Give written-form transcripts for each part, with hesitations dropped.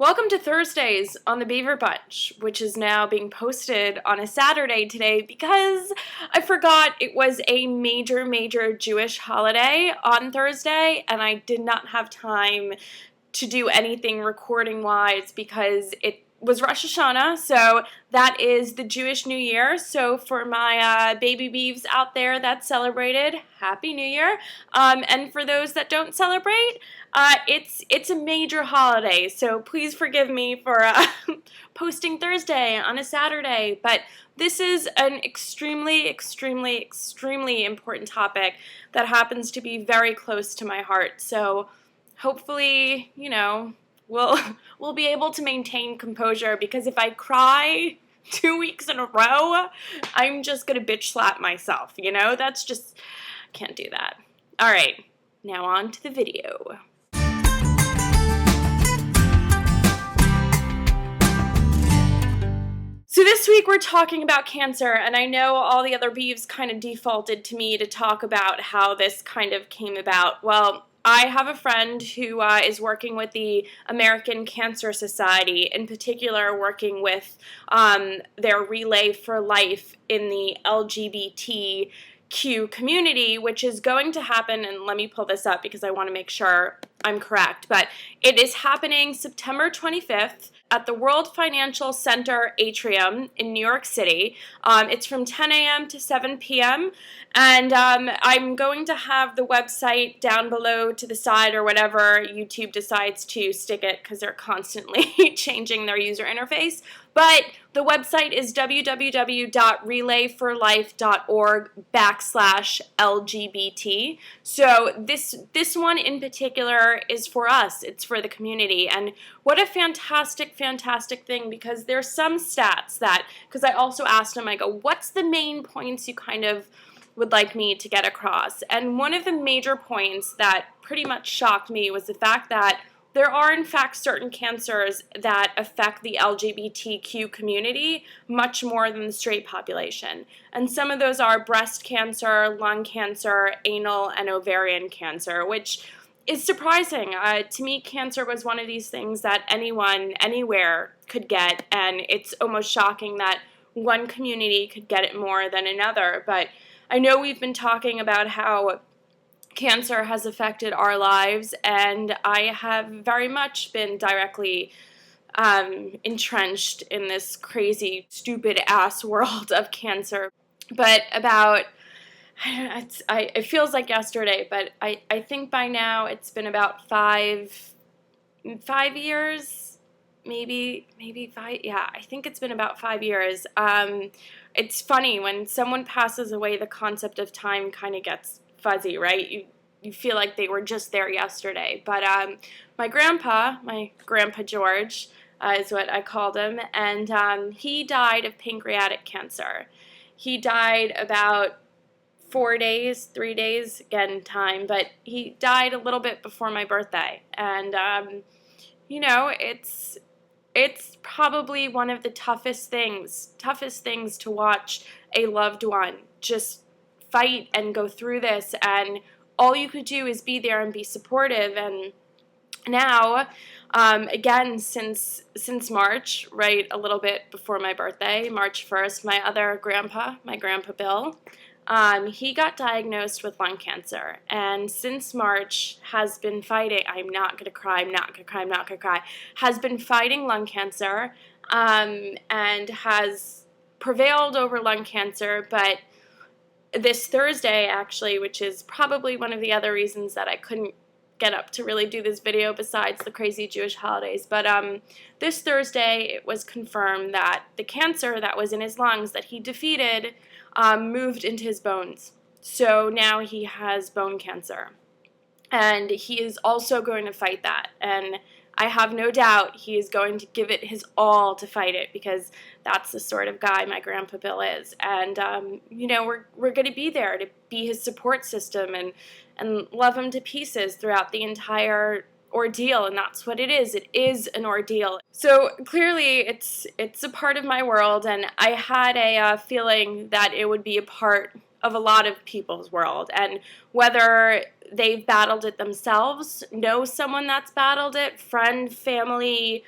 Welcome to Thursdays on the Beaver Bunch, which is now being posted on a Saturday today because I forgot it was a major Jewish holiday on Thursday, and I did not have time to do anything recording-wise because it was Rosh Hashanah, so that is the Jewish New Year. So for my baby beeves out there that celebrated, Happy New Year. And for those that don't celebrate, it's a major holiday, so please forgive me for posting Thursday on a Saturday. But this is an extremely important topic that happens to be very close to my heart. So hopefully, we'll be able to maintain composure, because if I cry 2 weeks in a row, I'm just gonna bitch slap myself, That's just, I can't do that. All right, now on to the video. So this week we're talking about cancer, and I know all the other beeves kind of defaulted to me to talk about how this kind of came about. Well, I have a friend who is working with the American Cancer Society, in particular working with their Relay for Life in the LGBTQ community, which is going to happen, and let me pull this up because I want to make sure I'm correct, but it is happening September 25th at the World Financial Center Atrium in New York City. It's from 10 a.m. to 7 p.m., and I'm going to have the website down below to the side, or whatever YouTube decides to stick it, because they're constantly changing their user interface. But the website is www.relayforlife.org/LGBT. So this one in particular is for us. It's for the community. And what a fantastic thing, because there's some stats that, because I also asked him, I go, what's the main points you kind of would like me to get across? And one of the major points that pretty much shocked me was the fact that there are, in fact, certain cancers that affect the LGBTQ community much more than the straight population. And some of those are breast cancer, lung cancer, anal, and ovarian cancer, which is surprising. To me, cancer was one of these things that anyone, anywhere could get, and it's almost shocking that one community could get it more than another. But I know we've been talking about how cancer has affected our lives, and I have very much been directly entrenched in this crazy, stupid-ass world of cancer. But about, it feels like yesterday, but I think by now it's been about five years, maybe 5, yeah, I think it's been about 5 years. It's funny, when someone passes away, the concept of time kind of gets fuzzy, right? You feel like they were just there yesterday. But my grandpa George, is what I called him, and he died of pancreatic cancer. He died about 3 days, again, time, but he died a little bit before my birthday. And, it's probably one of the toughest things to watch a loved one just fight and go through this, and all you could do is be there and be supportive. And now, again, since March, right, a little bit before my birthday, March 1st, my other grandpa, my Grandpa Bill, he got diagnosed with lung cancer, and since March has been fighting, has been fighting lung cancer, and has prevailed over lung cancer. But this Thursday, actually, which is probably one of the other reasons that I couldn't get up to really do this video besides the crazy Jewish holidays, but this Thursday it was confirmed that the cancer that was in his lungs that he defeated moved into his bones. So now he has bone cancer, and he is also going to fight that, and I have no doubt he is going to give it his all to fight it, because that's the sort of guy my Grandpa Bill is. And, we're going to be there to be his support system and love him to pieces throughout the entire ordeal, and that's what it is. It is an ordeal. So clearly it's a part of my world, and I had a feeling that it would be a part of a lot of people's world, and whether they've battled it themselves, know someone that's battled it, friend, family,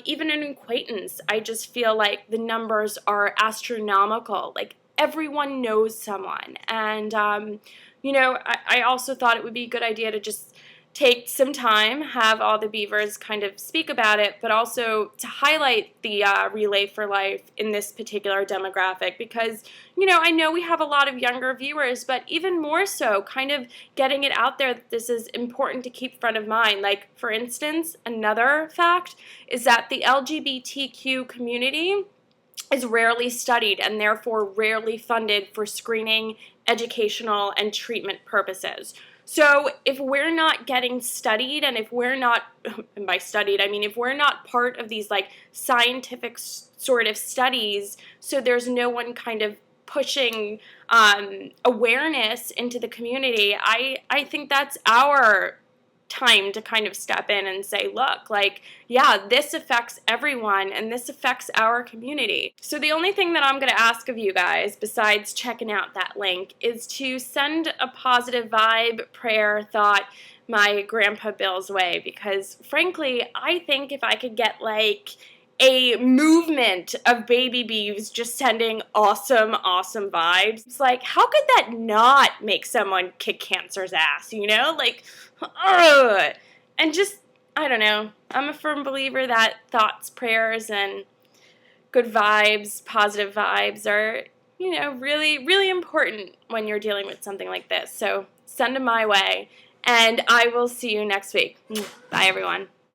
even an acquaintance. I just feel like the numbers are astronomical. Like, everyone knows someone. And, I also thought it would be a good idea to just take some time, have all the beavers kind of speak about it, but also to highlight the Relay for Life in this particular demographic because, I know we have a lot of younger viewers, but even more so, kind of getting it out there that this is important to keep front of mind. Like, for instance, another fact is that the LGBTQ community is rarely studied and therefore rarely funded for screening, educational, and treatment purposes. So if we're not getting studied, and if we're not, and by studied I mean if we're not part of these like scientific sort of studies, so there's no one kind of pushing awareness into the community, I think that's our time to kind of step in and say, look, like, yeah, this affects everyone and this affects our community. So the only thing that I'm going to ask of you guys, besides checking out that link, is to send a positive vibe, prayer, thought my Grandpa Bill's way, because frankly, I think if I could get like a movement of baby beeves just sending awesome vibes. It's like, how could that not make someone kick cancer's ass, Like, ugh. And just, I don't know. I'm a firm believer that thoughts, prayers, and good vibes, positive vibes are, really, really important when you're dealing with something like this. So send them my way, and I will see you next week. Bye, everyone.